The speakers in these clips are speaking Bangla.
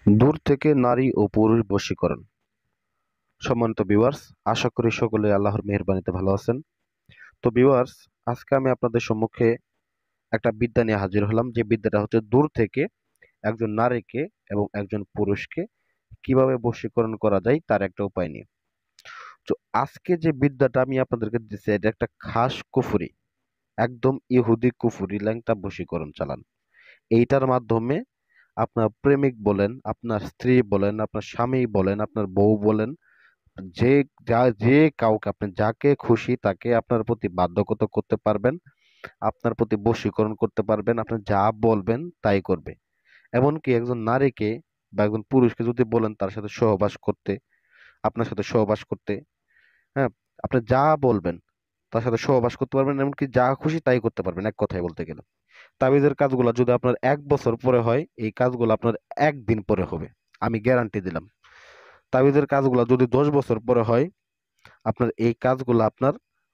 দূর থেকে নারী ও পুরুষ বশীকরণ। সম্মানিত ভিউয়ার্স, আশা করি সকলে আল্লাহর মেহেরবানিতে ভালো আছেন। তো ভিউয়ার্স, আজকে আমি আপনাদের সম্মুখে একটা বিদ্যা নিয়ে হাজির হলাম, যে বিদ্যাটা হচ্ছে দূর থেকে একজন নারীকে এবং একজন পুরুষকে কিভাবে বশীকরণ করা যায় তার একটা উপায় নিয়ে। তো আজকে যে বিদ্যাটা আমি আপনাদেরকে দিচ্ছি, এটা একটা খাস কুফরি, একদম ইহুদি কুফরি ল্যাংটা বশীকরণ চালান। এইটার মাধ্যমে আপনার প্রেমিক বলেন, আপনার স্ত্রী বলেন, আপনার স্বামী বলেন, আপনার বউ বলেন, যে যে কাউকে আপনি যাকে খুশি তাকে আপনার প্রতি বাধ্যগত করতে পারবেন, আপনার প্রতি বশীকরণ করতে পারবেন। আপনি যা বলবেন তাই করবে। এমনকি একজন নারীকে বা একজন পুরুষকে যদি বলেন তার সাথে সহবাস করতে, আপনার সাথে সহবাস করতে, হ্যাঁ, আপনি যা বলবেন তার সাথে সহবাস করতে পারবেন, এমনকি যা খুশি তাই করতে পারবেন, এক কথায় বলতে গেলে। তাবিজের কাজগুলো যদি আপনার 1 বছর পরে হয়, এই কাজগুলো আপনার একদিন পরে হবে, আমি গ্যারান্টি দিলাম। তাবিজের কাজগুলো যদি 10 বছর পরে হয়, আপনার এই কাজগুলো আপনার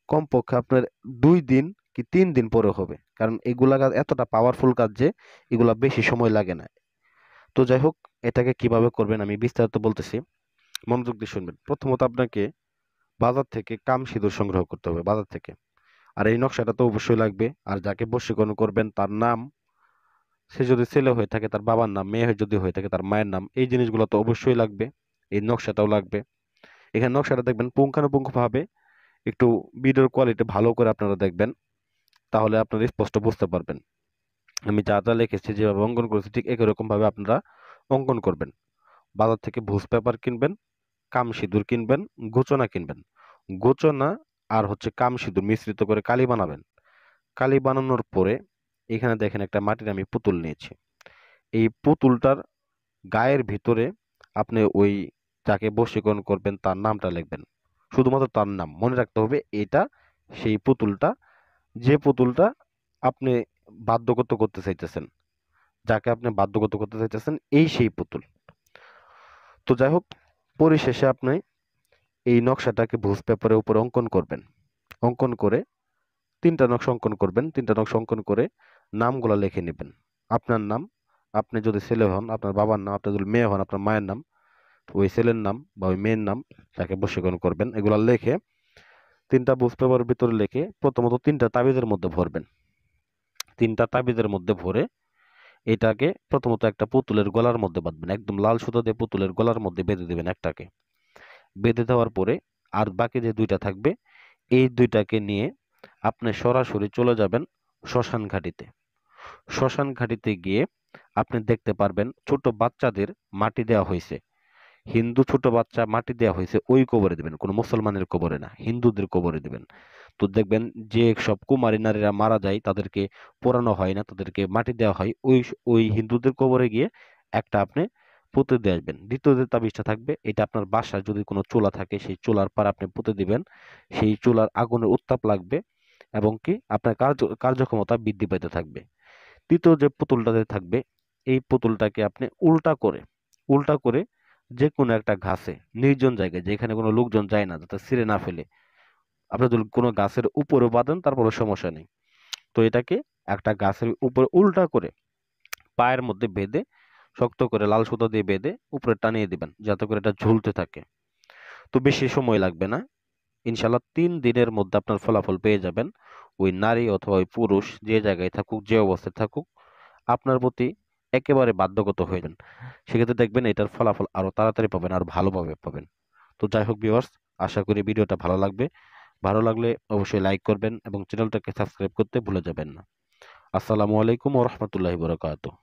কমপক্ষে আপনার 2 দিন কি 3 দিন পরে হবে। কারণ এগুলা কাজ এতটা পাওয়ারফুল কাজ যে এগুলা বেশি সময় লাগে না। তো যাই হোক, এটাকে কিভাবে করবেন আমি বিস্তারিত বলতেছি, মনোযোগ দিয়ে শুনবেন। প্রথমত আপনাকে বাজার থেকে কাম সিঁদুর সংগ্রহ করতে হবে, বাজার থেকে। আর এই নকশাটা তো অবশ্যই লাগবে। আর যাকে বশীকরণ করবেন তার নাম, সে যদি ছেলে হয়ে থাকে তার বাবার নাম, মেয়ে যদি হয়ে থাকে তার মায়ের নাম, এই জিনিসগুলো তো অবশ্যই লাগবে। এই নকশাটাও লাগবে। এখানে নকশাটা দেখবেন পুঙ্খানুপুঙ্খ ভাবে, একটু ভিডিওর কোয়ালিটি ভালো করে আপনারা দেখবেন, তাহলে আপনারা স্পষ্ট বুঝতে পারবেন। আমি যা যা লিখেছি, যেভাবে অঙ্কন করেছি, ঠিক একই রকম ভাবে আপনারা অঙ্কন করবেন। বাজার থেকে ভুজ পেপার কিনবেন, কাম সিঁদুর কিনবেন, গোচনা কিনবেন। গোচনা আর হচ্ছে কাম সিঁদুর মিশ্রিত করে কালি বানাবেন। কালি বানানোর পরে এখানে দেখেন একটা মাটির আমি পুতুল নিয়েছি। এই পুতুলটার গায়ের ভিতরে আপনি ওই যাকে বশীকরণ করবেন তার নামটা লিখবেন। শুধুমাত্র তার নাম মনে রাখতে হবে। এটা সেই পুতুলটা, যে পুতুলটা আপনি বাধ্যগত করতে চাইতেছেন, যাকে আপনি বাধ্যগত করতে চাইতেছেন, এই সেই পুতুল। তো যাই হোক, পরিশেষে আপনি এই নকশাটাকে ভুজ পেপারের উপরে অঙ্কন করবেন। অঙ্কন করে 3টা নকশা অঙ্কন করবেন। 3টা নকশা অঙ্কন করে নামগুলা লিখে নেবেন। আপনার নাম, আপনি যদি ছেলে হন আপনার বাবার নাম, আপনি যদি মেয়ে হন আপনার মায়ের নাম, ওই ছেলের নাম বা ওই মেয়ের নাম, যাকে বশীকরণ করবেন, এগুলা লিখে 3টা বুঝ পেপারের ভিতরে লিখে প্রথমত 3টা তাবিজের মধ্যে ভরবেন। 3টা তাবিজের মধ্যে ভরে এটাকে প্রথমত একটা পুতুলের গলার মধ্যে বাঁধবেন। একদম লাল সুতা দিয়ে পুতুলের গলার মধ্যে বেঁধে দেবেন একটাকে। বেঁধে দেওয়ার পরে আর বাকি যে 2টা থাকবে, এই 2টাকে নিয়ে আপনি সরাসরি চলে যাবেন শ্মশান ঘাটিতে। শ্মশান ঘাটিতে গিয়ে আপনি দেখতে পারবেন ছোট বাচ্চাদের মাটি দেওয়া হয়েছে। হিন্দু ছোট বাচ্চা মাটি দেওয়া হয়েছে, ওই কবরে দিবেন, কোনো মুসলমানের কবরে না, হিন্দুদের কবরে দিবেন। তো দেখবেন যে সব কুমারী নারীরা মারা যায় তাদেরকে পোড়ানো হয় না, তাদেরকে মাটি দেওয়া হয়, ওই ওই হিন্দুদের কবরে গিয়ে একটা আপনি পুঁতে দিয়ে আসবেন। দ্বিতীয় যে তাবিজটা থাকবে, এটা আপনার বাসায় যদি কোনো চুলা থাকে সেই চুলার পার আপনি পুঁতে দিবেন। সেই চুলার আগুনের উত্তাপ লাগবে এবং কি আপনার কার্যক্ষমতা বৃদ্ধি পেতে থাকবে। তৃতীয় যে পুতুলটাতে থাকবে, এই পুতুলটাকে আপনি উল্টা করে যে কোনো একটা ঘাসে, নির্জন জায়গায় যেখানে কোনো লোকজন যায় না, যাতে ছিঁড়ে না ফেলে, আপনি যদি কোনো গাছের উপরে বাঁধেন তারপরে সমস্যা নেই। তো এটাকে একটা গাছের উপরে উল্টা করে পায়ের মধ্যে বেঁধে, শক্ত করে লাল সুতা দিয়ে বেঁধে উপরে টানিয়ে দিবেন, যাতে করে এটা ঝুলতে থাকে। তো বেশি সময় লাগবে না, ইনশাল্লাহ 3 দিনের মধ্যে আপনার ফলাফল পেয়ে যাবেন। ওই নারী অথবা ওই পুরুষ যে জায়গায় থাকুক, যে অবস্থায় থাকুক, আপনার প্রতি একেবারে বাধ্যগত হয়ে যান। সেক্ষেত্রে দেখবেন এটার ফলাফল আরো তাড়াতাড়ি পাবেন, আর ভালোভাবে পাবেন। তো যাই হোক ভিউয়ার্স, আশা করি ভিডিওটা ভালো লাগবে। ভালো লাগলে অবশ্যই লাইক করবেন এবং চ্যানেলটাকে সাবস্ক্রাইব করতে ভুলে যাবেন না। আসসালামু আলাইকুম ওয়া রাহমাতুল্লাহি ওয়া বারাকাতুহু।